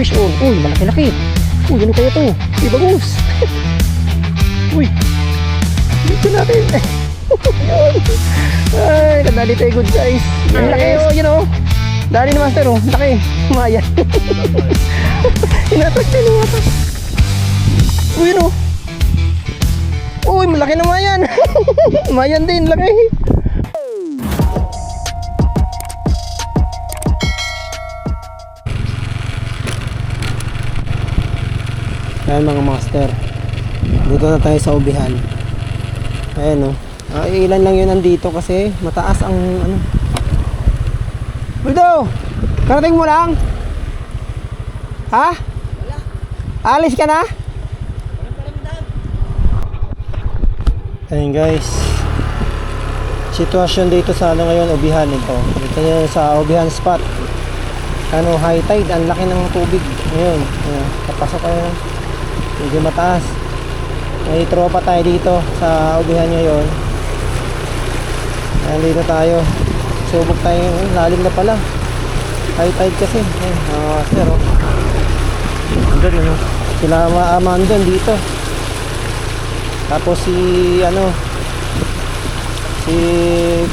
fish on. Uy, malaki-laki. Uy, ano kaya to? Uy, bagus. Uy. Dito natin. Yun. Ay, nadali tayo good size. Ang laki oh, yun oh. Dali ni master oh, laki. Mayan. Inatak din oh. Uy, yun oh. Uy, malaki na mayan. Mayan din, laki. Ayan mga master, dito na tayo sa ubihan. Ayan o, ilan lang yun nandito kasi mataas ang ano. Buldo, karating mo lang? Ha? Wala. Alis ka na? Ayan guys, sitwasyon dito sa ano ngayon, ubihan ito. Dito sa ubihan spot. Ano, high tide, ang laki ng tubig ngayon. Ayan, kapasok kayo. Medyo mataas. May tropa tayo dito sa ubihan ngayon. Nandito tayo. Subok tayo. Lalim na pala. High tide kasi. Ayan, master oh. Andun ano. Sila maamandun dito. Tapos si ano, si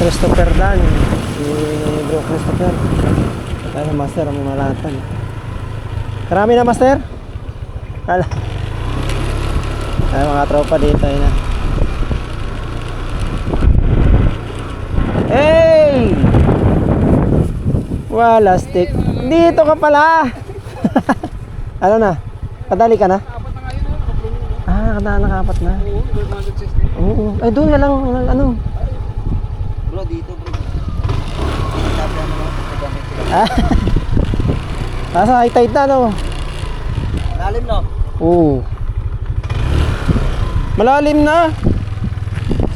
Christopher Dan. Si bro Christopher. Tayo master, may malatan. Karami na master? Kala. Ay mga tropa dito yun na. Hey! Wala stick. Dito ka pala. Ano na? Kadali ka na? Ah, nakapat na. Oo. Ay doon na lang ano. Bro, dito bro. Ah. Nasa high tide na no. Lalim no? Oo. Malalim na.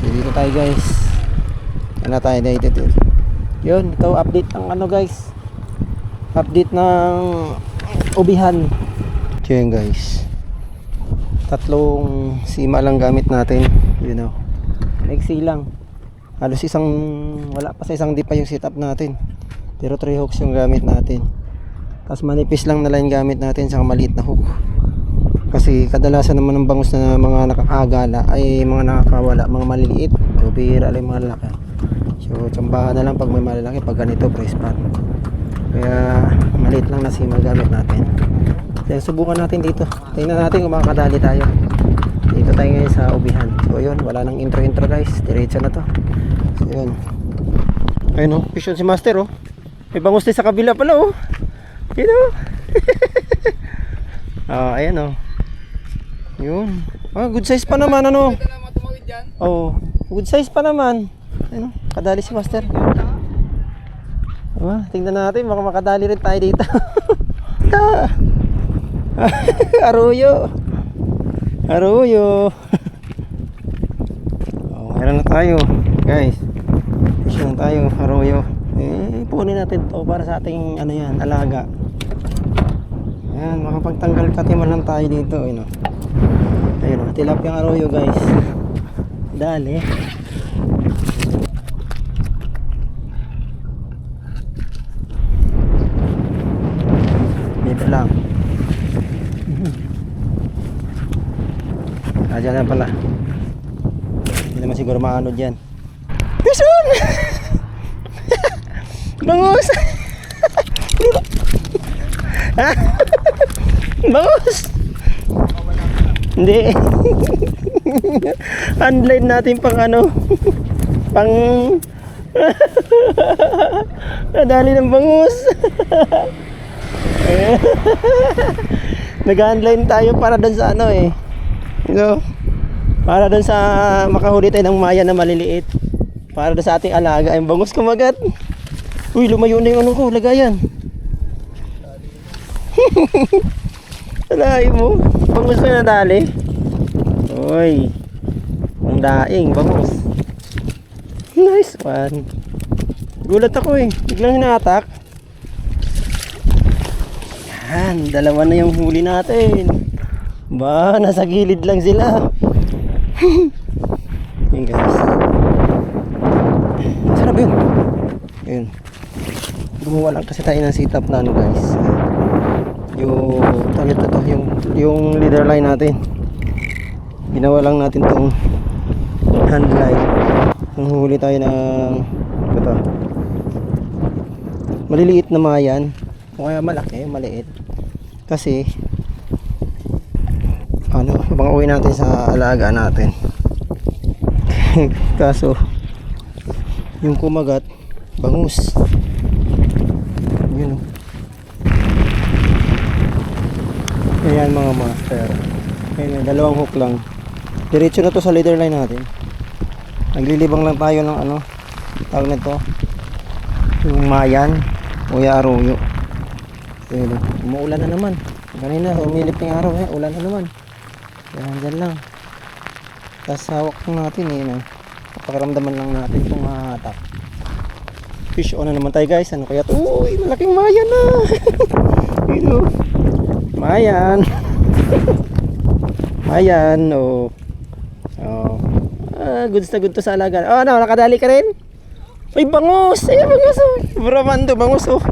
So, dito tayo guys. Ano tayo dito? Yun, ito update ng ano guys. Update ng ubihan. So yun guys. Tatlong sima lang gamit natin. You know. Exi lang. Halos isang, wala pa sa isang di pa yung setup natin. Pero 3 hooks yung gamit natin. Tapos manipis lang na line gamit natin sa maliit na hook. Kasi kadalasan naman ng bangus na mga nakakagala ay mga nakakawala, mga maliliit. So bihira lang mga lalaki. So tsambahan na lang pag may malalaki, pag ganito press pan. Kaya maliit lang na sima gamit natin. Kaya subukan natin dito. Tingnan natin kung makakadali tayo. Dito tayo ngayon sa ubihan. So yun, wala nang intro guys. Diretso na to. So yun. Ayun oh, fish on si master oh. May bangus din sa kabila pala oh. Yun oh. Ayan oh. Yun. Ah, good size pa naman ano. Oh, good size pa naman. Ano? Kadali si master. Tingnan natin baka makadali rin tayo dito. Arroyo. Arroyo. Oh, meron na tayo, guys. Fish na tayo, arroyo. Punin natin 'to para sa ating ano 'yan, alaga. Ayan, makapagtanggal katiman lang tayo dito, you know. Ayun, tilapia ang arroyo guys. Dali. Dito lang. Diyan na pala. Hindi naman siguro maano dyan. Bison! Bangus! Bangus! Hindi. Handline natin pang ano, pang nadali ng bangus. Nag-handline tayo para doon sa ano eh, you know, para doon sa makahuli tayo ng maya na maliliit, para doon sa ating alaga. Yung bangus kumagat. Uy, lumayo na yung ano ko, lagayan. Alay mo, bangus na nadali. Uy, ang daing bangus. Nice one. Gulat ako eh, biglang hinatak. Yan, dalawa na yung huli natin. Ba, nasa gilid lang sila. Yun guys. Sarap yun. Yun. Gumawa lang kasi tayo ng setup na ano guys. yung tawag ito, yung leader line natin. Ginawa lang natin tong hand line. Nanghuli tayo ng ito, maliliit na mayan o kaya malaki, maliit, kasi ano, baka uwi natin sa alaga natin. Kaso yung kumagat bangus, yun o. Ayan mga master, ayan, dalawang hook lang, diretso na to sa leader line natin. Naglilibang lang tayo ng ano tawag nito, yung mayan o aruyo. Ayan, umuulan na naman kanina, umilip ng araw, ulan na naman. Yan, dyan lang. Tapos hawak lang natin pakiramdaman lang natin kung hahatak. Fish on na naman tayo guys. Ano kaya ito? Uy, malaking mayan na. Ito, mayan. Mayan, oh. Goods na good to sa alaga. Oh, ano, nakadali ka rin? Uy, bangus! Ay, bangus, oh. Bramando, bangus, oh.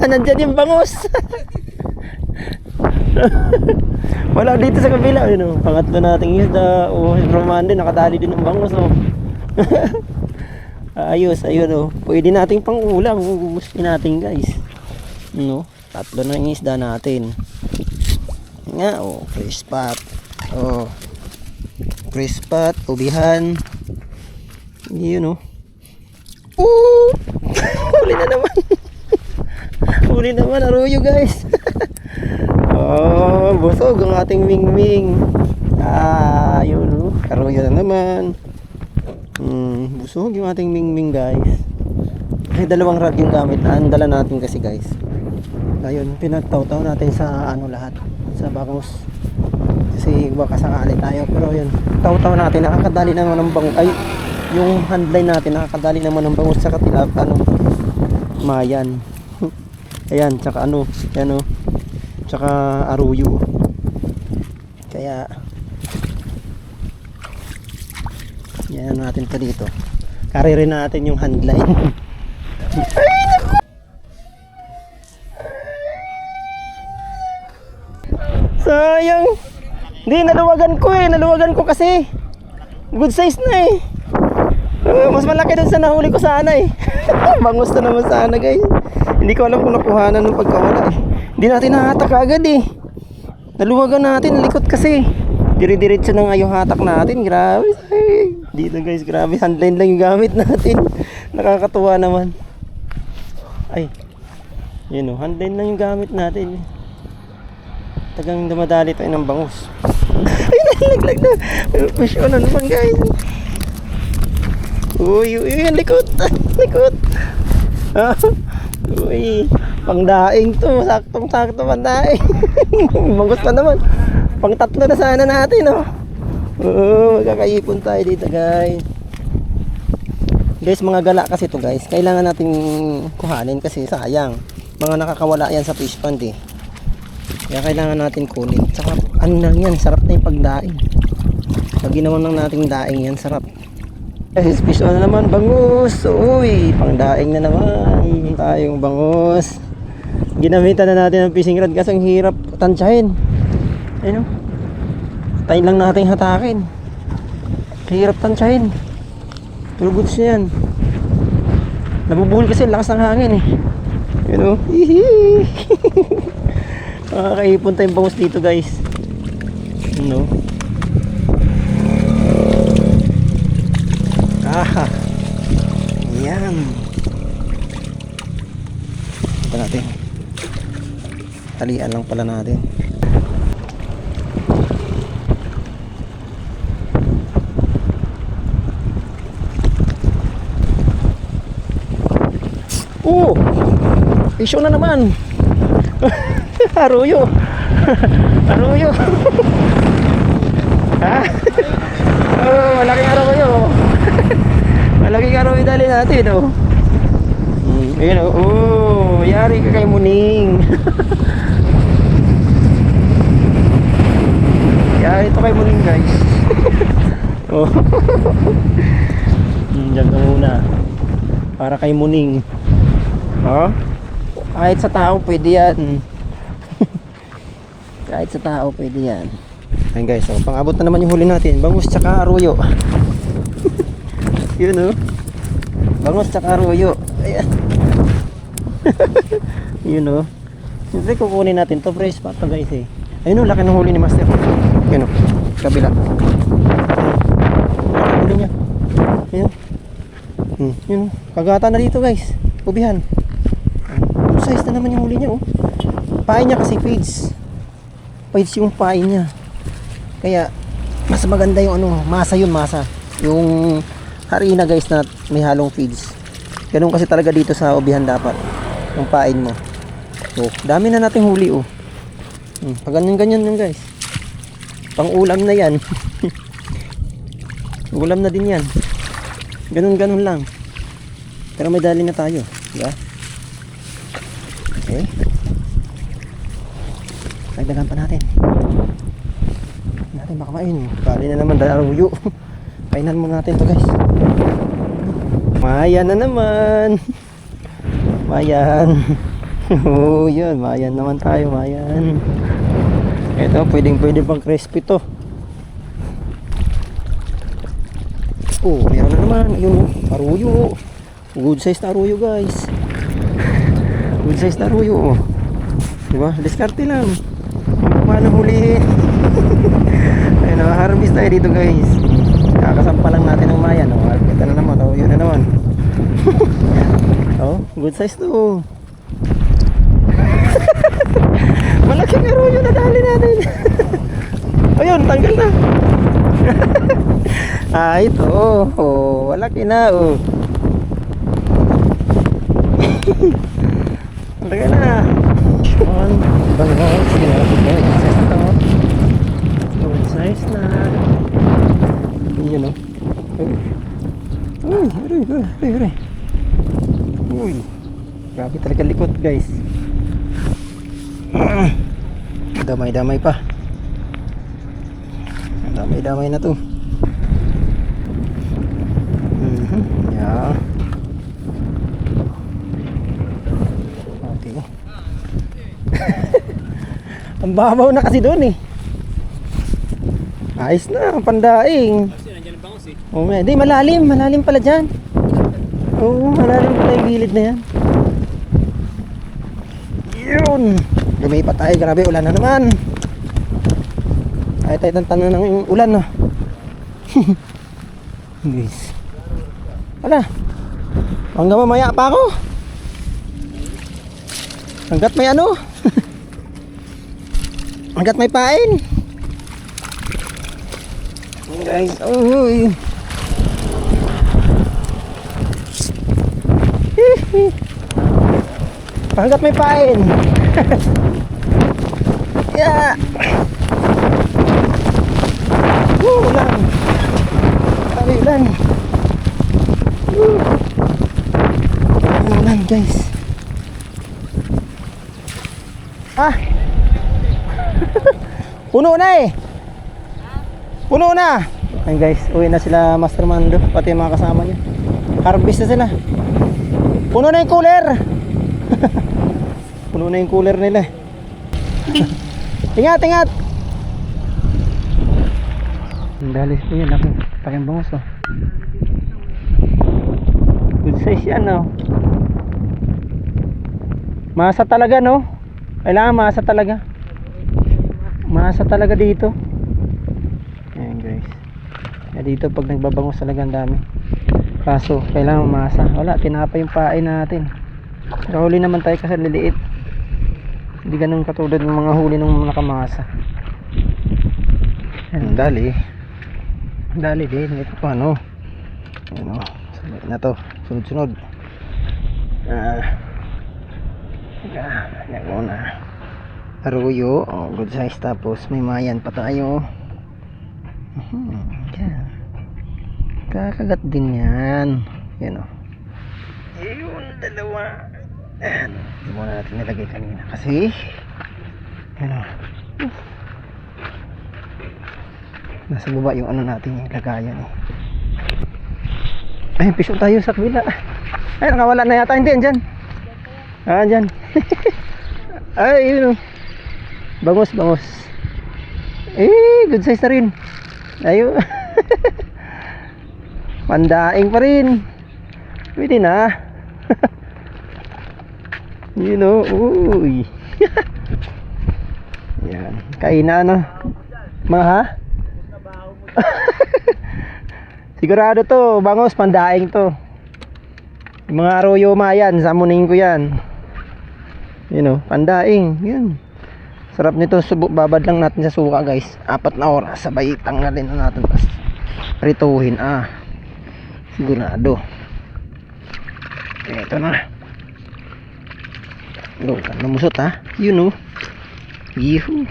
Nandyan yung bangus. Wala dito sa kabila, yun, oh. Pangatlo nating isda. Oh, Romande, nakadali din ng bangus, oh. Ayos, ayun, oh. Pwede nating pang ulam. Gusto natin, guys. No? Tatlo na yung isda natin. Nga, oh, fresh spot. Oh. Fresh spot, ubihan. Yun, oh. Oh! Huli na naman. Huli naman, aruyo, guys. Oh, busog ang ating mingming. Yun, oh. Aruyo na naman. Busog yung ating mingming, guys. Kasi dalawang rod yung gamit na dala natin kasi, guys. Ayun, pinagtaw-taw natin sa ano lahat, sa bangus. Kasi baka sakali tayo, pero yun, taw-taw natin, nakakadali naman ng bangus. Ay, yung handline natin, nakakadali naman ng bangus sa tilap, ano, mayan. Ayan, tsaka ano, yan, oh. Tsaka aruyo. Kaya yan natin pa dito. Karirin natin yung handline. Sayang. Hindi, naluwagan ko naluwagan ko kasi good size na mas malaki dun sa nahuli ko sana Bangus na naman sana, guys. Hindi ko alam kung nakuhanan ng pagkawala Hindi natin nahatak agad Naluwagan natin, likot kasi. Dire-diretso na nga yung hatak natin. Grabe. Ay, dito, guys, grabe. Handline lang yung gamit natin. Nakakatuwa naman. Ay. Yun, oh, handline lang yung gamit natin. Tagang dumadali tayo ng bangus. Ay, nalaglag na. Fish on na naman, guys. Uy, ang likot. Likot. Uy, pangdaing to. Saktong-sakto pangdaing. Bangus pa naman. Pang tatlo na sana natin, oh. Magkakaipon tayo dito, guys. Guys, mga gala kasi to, guys. Kailangan nating kuhanin kasi sayang. Mga nakakawala yan sa fish pond, Kaya kailangan natin kunin. Tsaka, ano lang yan, sarap na yung pagdaing. Pag ginawa lang nating daing yan, sarap. Guys, fish on na naman, bangus. Uy, pangdaing na naman. Tayong bangus. Ginamitan na natin ang fishing rod kasi ang hirap tansyahin. Ayun, tayo lang natin hatakin. Hirap tansyahin. Pero goods na yan. Nabubuhol kasi lakas ng hangin Yun, oh. Makakaipon tayong bangus dito, guys. Yun, oh. Yan. Ito natin. Talian lang pala natin. Oh, fish on na naman. Aruyo. Aruyo. Oh, malaking aruyo. Malaking aruyo dali natin, oh. Ayun, oh. Yari ka kay Muning. Yari ito kay Muning, guys. Oh. Diyan ka muna. Para kay Muning. Oh, kahit sa tao pwede yan. Kahit sa tao pwede yan. Ayun guys, so, pang-abot na naman yung huli natin. Bangus tsaka aruyo. Yun oh. Bangus tsaka aruyo. Ayan. Yun oh. Siyempre kukunin natin to, fresh pa to guys eh. Ayun oh, laki ng huli ni Master. Yun oh, kabila. Huli niya. Ayun. Yun oh, kagata na dito guys. Ubihan. Size na naman yung huli niya oh. Pain niya kasi feeds. Feeds yung pain niya. Kaya mas maganda yung ano, masa yun, masa. Yung harina guys na may halong feeds. Ganun kasi talaga dito sa ubihan dapat. Yung pain mo. So, dami na nating huli oh. Pag ganyan yun guys. Pang ulam na yan. Ulam na din yan. Ganun lang. Pero may dali na tayo, diba? Okay. Dagdagan pa natin. Natin makamain. Bali na naman daruyo. Kainan muna natin to guys. Mayan na naman. Mayan. Oh, yun. Mayan naman tayo, mayan. Ito, pwede pang crispy to. Oh, meron na naman. Ayun, aruyo. Good size na aruyo guys. Good size na aruyo. Diba? Diskarte lang. Paano hulihin? Ayun, harvest tayo dito guys. Kakasampa lang natin ng mayan. Oh, ito na naman. Oh, yun na naman. Oh, good size to. Malaking aruyo na dali natin. Ayun, tanggal na. Ito. Oh, malaki na. Oh. Malaki na. Good size na. Yun o. Ay. Uy. Grabe talaga likod guys. Damay-damay pa. Damay-damay na to. Yeah. Okay. Ang babaw na kasi doon eh. Ayos na, ang pandaing. Oh, di malalim pala dyan. Oo, malalim pala yung gilid na yan. Yun. Lumipat tayo, grabe, ulan na naman. Ay tayo tantan ng ulan no. Guys. Wala. Hanggang mamaya pa ako. Hanggat may ano. Hanggat may pain. Guys, uy. Hanggat may pain. Yeah. Ulan. Kami ulan. Ulan guys. Puno na eh. Puno na. Ayun guys, uwi na sila Master Mando, pati yung mga kasama niya. Harvest na sila. Puno na yung cooler. Puno na yung cooler nila. Ingat. Ang dali po yan, laking bangus oh. Good size yan oh. Masa talaga no. Kailangan masa talaga. Masa talaga dito. Ayan guys. Dito pag nagbabangus talaga ang dami. Kaso kailangan masa. Wala, tinapa yung pain natin. Kahuli naman tayo kasi liliit. Hindi ganun katulad ng mga huli ng nakamasa. Ayan, dali din. Ito pa no. Ayan o. Sabay na to. Sunod. Yan muna. Aruyo. Oh, good size. Tapos may mayan pa tayo. Yan. Kakagat din yan. Yan o. Yun, dalawa. Ayan. Hindi muna natin nilagay kanina. Kasi yan o. Nasa baba yung ano natin, yung lagayan eh. Ay, piso tayo sa kabila. Ay, nakawala na yata. Hindi, dyan. Dyan. Ay, yun o. Bangus, bangus. Good size na rin. Ayun. Pandaing pa rin. Pwede na. You know, uy. Yan. Kainan na. Mga ha? Sigurado to, bangus, pandaing to. Yung mga arroyo mayan, samunin ko yan. You know, pandaing. Yan. Sarap nito, babad lang natin sa suka guys. 4 na oras, sabay tanggalin na natin. Tapos prituhin, sigurado. Ito na. Lukan na musot ha. You know. Yuhu.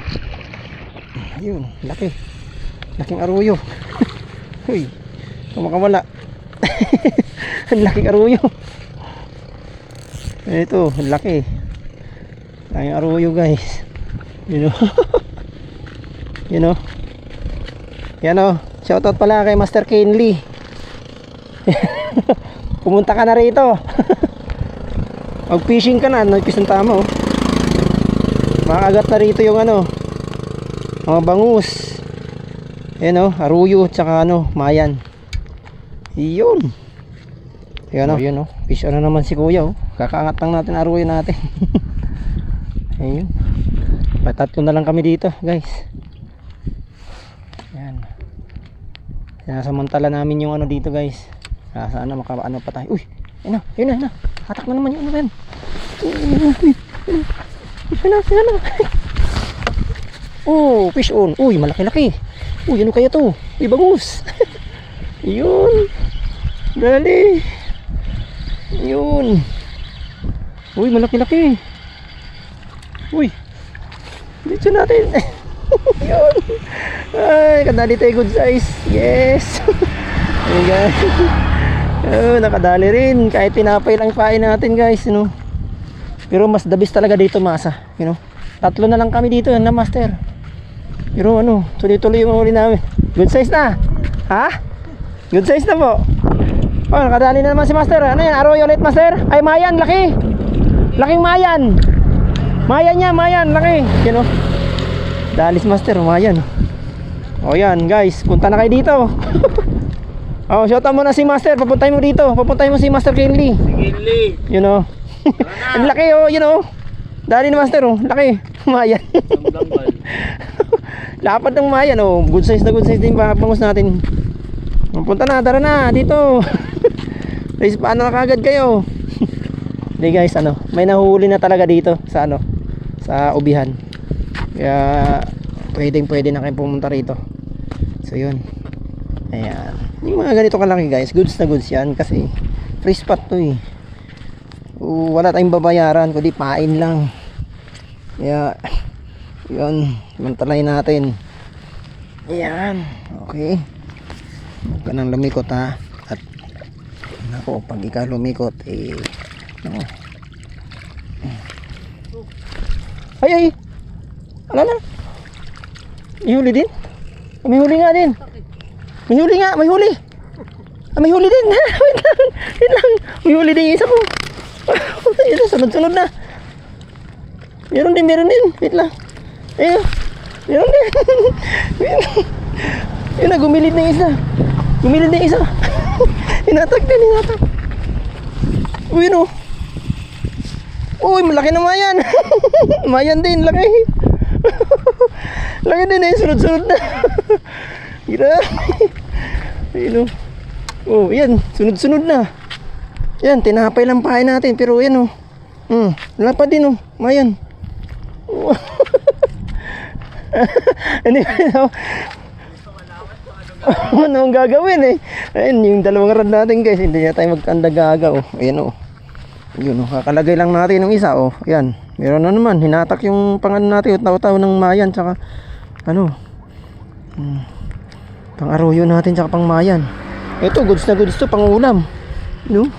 Yun, laki. Laking arroyo. Uy, kumakawala. Ang laking arroyo. Ito, laki. Laking arroyo guys. You know. You know. Yan o. Shoutout pala kay Master Kenley. Pumunta ka na rito. Mag fishing ka na. Nagpis ng tama oh. Makagat na rito yung ano, mga bangus. Yan o. Arroyo. Tsaka ano, mayan. Yun. Yan o. Yun o. Fish na naman si kuya o. Kakaangat lang natin arroyo natin. Ayun. Patatlo na lang kami dito guys. Yan. Sinasamantala namin yung ano dito guys. Sana makaano pa tayo. Uy, ayun na, ayun na, ayun na. Hatak na naman yung ano yan. Ayun na. Oh, fish on. Uy, malaki-laki. Uy, ano kaya to? Uy, bangus. Yun. Dali. Yun. Uy, malaki-laki. Uy. Dito natin. Yun. Ay, kadali tayo good size. Yes. Ayun guys. Nakadali rin. Kahit tinapay lang pain natin guys, you know. Pero mas the best talaga dito masa, you know. 3 na lang kami dito na master. Pero ano, tuloy-tuloy yung huli namin. Good size na. Ha? Good size na po. Oh, nakadali na naman si master. Ano yan? Arroyo ulit master? Ay, mayan, laki. Laking mayan. Mayan niya, mayan, laki. You know. Dalis master, mayan. O yan guys, punta na kayo dito. Oh, shoutout mo na si master, papuntahin mo dito. Papuntahin mo si Master Kenley. Kenley. You know. Ang laki oh, you know. Dali na master oh, laki. Mayan. Lapad ng mayan oh. Good size na good size din bangus natin. Punta na, tara na dito. Guys, paano na kagad kayo? Hindi guys, ano, may nahuli na talaga dito sa ano, sa ubihan. Kaya pwede na kayo pumunta rito. So yun. Ayan. Yung mga ganito kalaki guys, goods na goods yan kasi free spot to eh. Wala tayong babayaran kundi pain lang. Kaya yun, mantalayin natin. Ayan. Okay. Huwag ka nang lumikot ha. At nako, pag ikaw lumikot nako. Ay ano na? May huli din? May huli nga din. May huli nga, may huli. May huli din. Wait lang. May huli din yung isa ko. Ito, sunod-sunod na. Meron din. Wait lang. Ayun. Meron din. Yun na, gumilid na yung isa. Hinatak. Uy, no. Uy, malaki na mayan. Mayan din, laki. Laki din sunod-sunod na. Grabe. Ayun o. Oh, yan, sunod-sunod na. Yan, tinapay lang pahay natin. Pero yan o. Lapad din o. Mayan. Hindi ko ano ang gagawin eh. Ayun, yung dalawang rad natin guys. Hindi na tayo magkandagaga o. Ayan o. Yun o, kakalagay lang natin ng isa o. Ayan, meron na naman. Hinatak yung pangan natin. Utaw-taw ng mayan. Tsaka ano, pang arroyo natin tsaka pang mayan. Ito, goods na goods to, pang ulam. No?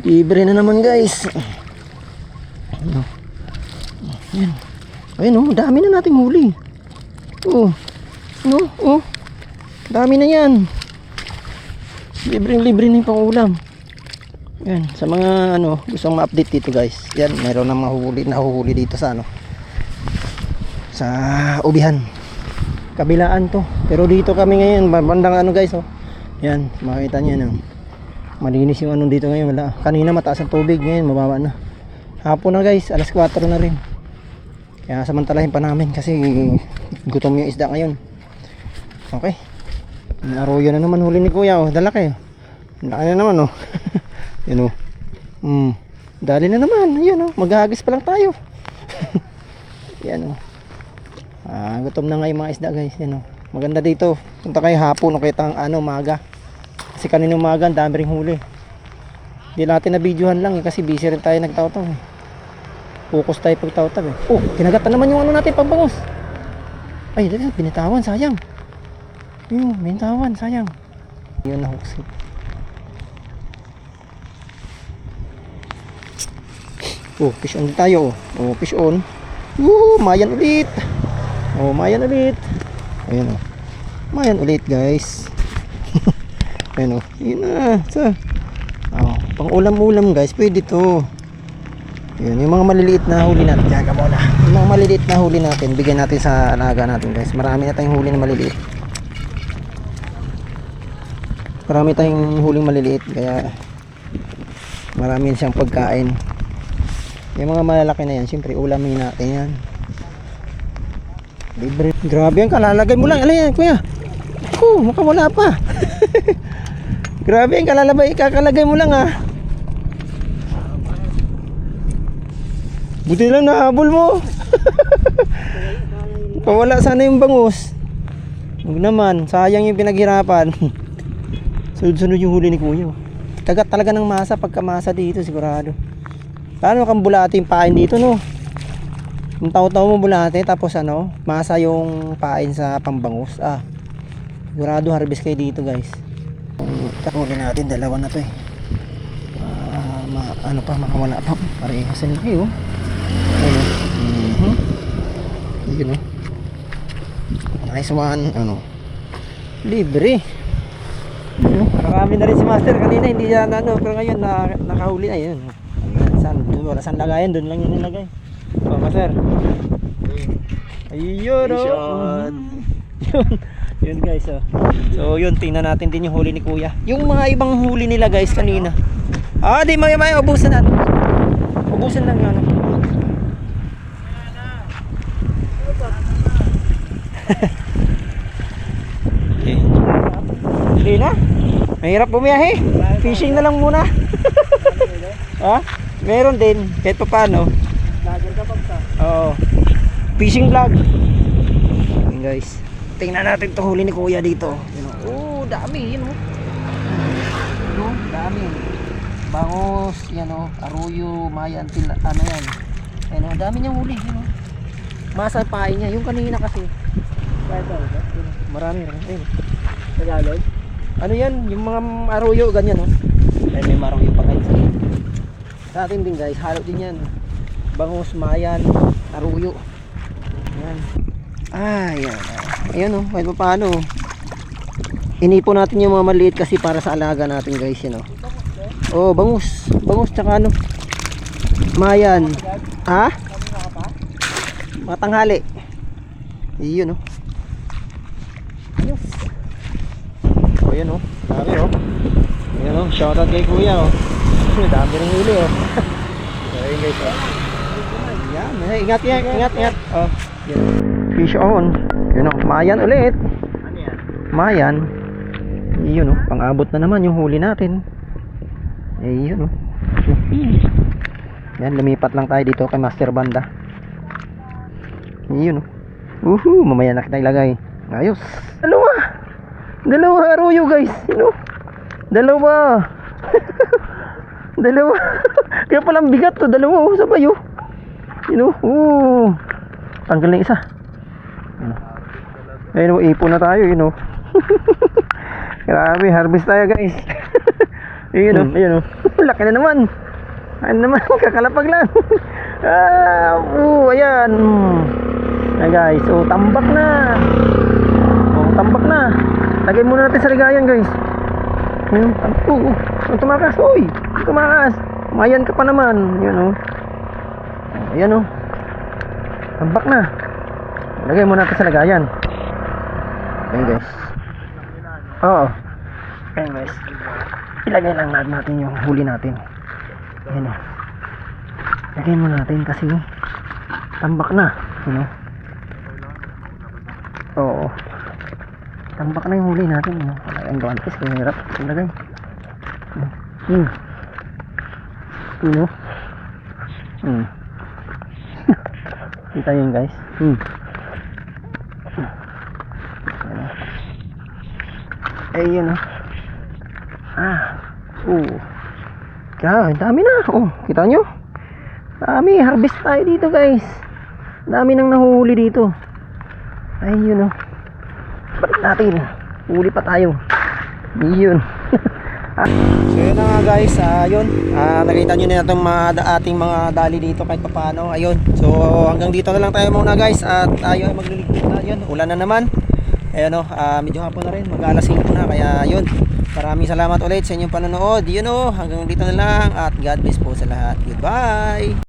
Libre na naman guys. Ano? Ayan. Ayun o, dami na nating huli. Oh. No? Oh. Dami na yan. Libre na yung pang ulam. Yan, sa mga ano, gustong ma-update dito guys. Yan, mayroon na nahuhuli dito sa ano, sa ubihan. Kabilaan to. Pero dito kami ngayon, bandang ano guys, oh. Yan, makita niyo yan. Malinis yung ano dito ngayon, wala. Kanina mataas ang tubig, ngayon mababa na. Hapon na guys, alas 4 na rin. Kaya samantalahin pa namin kasi gutom yung isda ngayon. Okay. Yung arroyo na naman huli ni kuya, oh. Dala kayo. Laki na naman, oh. Yan, oh. Dali na naman. Yan, oh. Maghahagis pa lang tayo. Yan, oh. Gutom na nga yung mga isda guys. Yan, oh. Maganda dito. Punta kayo hapon o kitang ano, maga. Kasi kanina umaga, ang dami ring huli. Hindi natin na videohan lang eh, kasi busy rin tayo nagtaw-taw eh. Focus tayo pagtaw-taw eh. Oh, kinagatan naman yung ano natin pagbangus. Ay, binitawan, sayang. Yun, binitawan, sayang. Yun na hooks. Oh, fish on tayo. Oh, fish on. Woo, mayan ulit. Oh, mayan ulit. Ayun oh. Mayan ulit, guys. Ayun oh. Yun na. Oh, pang ulam-ulam, guys. Pwede to. Yun, yung mga maliliit na huli natin. Jaga mo na. Yung mga maliliit na huli natin, bigyan natin sa alaga natin, guys. Marami na tayong huli na maliliit. Marami tayong huling maliliit, kaya marami siyang pagkain. Yung mga malalaki na yan, siyempre ulamin natin yan. Libre. Grabe yan, kalalagay mo lang. Ano yan, kuya? Makawala pa. Grabe yan, kakalagay mo lang ah. Buti lang nahabol mo. Pawala sana yung bangus. Huwag naman, sayang yung pinaghirapan. Sunod-sunod yung huli ni kuya. Tagat talaga ng masa, pagkamasa dito sigurado. Paano kang bulate yung pain dito, no? Yung taw-taw mo bulate, tapos ano, masa yung pain sa pambangus. Sigurado harvest kayo dito, guys. Huli natin, dalawa na to eh. Ano pa, makawala pa. Parehasan kayo. Yun o. Nice one. Ano? Libre. Marami na rin si Master kanina, hindi yan ano, pero ngayon nakahuli na yun. Wala saan lagayan, doon lang yun nilagay. Oh, Master. Ayun o. Yun guys, oh. So yun, tingnan natin din yung huli ni kuya. Yung mga ibang huli nila guys kanina. Di may ubusan natin. Ubusan lang yun. Okay. Hindi na. Mahirap bumiyahe. Fishing na lang muna. Meron din kahit pa paano. Vlogger ka pa sa. Oo. Fishing vlog. Okay, guys. Tingnan natin 'tong huli ni kuya dito. Dami, yun oh. Dami. Bangos, yan oh, arroyo, mayan, ano yan. Ayun oh, dami niyang huli, yun oh. Masa pain niya, yung kanina kasi. Marami rin. Ayun. Tagalog. Ano yan, yung mga arroyo ganyan oh. Ay, may arroyo pa guys. Sa atin din guys, halo din yan. Bangos, mayan, arroyo. Yan. Yan. Ayan oh, kahit pa paano. Inipon natin yung mga maliit kasi para sa alaga natin guys, yun oh. Bangus. Bangus tsaka ano, mayan. Matanghali. Yun oh. Yes. Ayan oh, dami oh. Ayan oh, shoutout kay kuya oh. Dami rin huli oh. Ayan guys oh. Yan, ingat. Oh, yan. Fish on. Yun oh, mayan ulit. Mayan. Yun oh, pang-abot na naman yung huli natin. Yun oh. Yan, lumipat lang tayo dito kay Master Banda. Yun oh. Mamaya na kita ilagay. Ayos. Dalawa arroyo guys. Yun oh. Dalawa. Kaya palang bigat to. Dalawa oh, sabay oh. Yun oh. Tanggal na isa. Ayun oh, ipon na tayo. Yun oh. Grabe, harvest tayo guys. Ayun oh. Laki na naman. Ano naman, kakalapag lang. Ayan. Ayan guys, tambak na. Tambak na. Lagay muna natin sa ligayan guys. Tumakas. Tumakas. Mayan ka pa naman. Yun oh. Ayan oh. Tambak na. Lagay mo natin sa lagayan. Ayan guys. Oo. Ayan guys. Ilagay lang natin yung huli natin. Ayan o. Lagay mo natin kasi tambak na. Ayan o. Oo. Tambak na yung huli natin. Ang gawin kasi kaya hirap. Ilagay. Ayan o. Kita yun guys. Ayun oh. Dami na. Oh, kita nyo? Dami, harvest tayo dito guys. Dami nang nahuhuli dito. Ayun oh. Balik natin. Huli pa tayo. Yun. So yun na nga guys, yun, nakita nyo na itong ating mga dali dito kahit pa paano. Ayun, so hanggang dito na lang tayo muna guys. At tayo ay magliligpit na. Yun, ulan na naman. Ayun medyo hapon na rin, mag-alas 5 na. Kaya yun, maraming salamat ulit sa inyong panonood. Yun hanggang dito na lang. At God bless po sa lahat. Goodbye.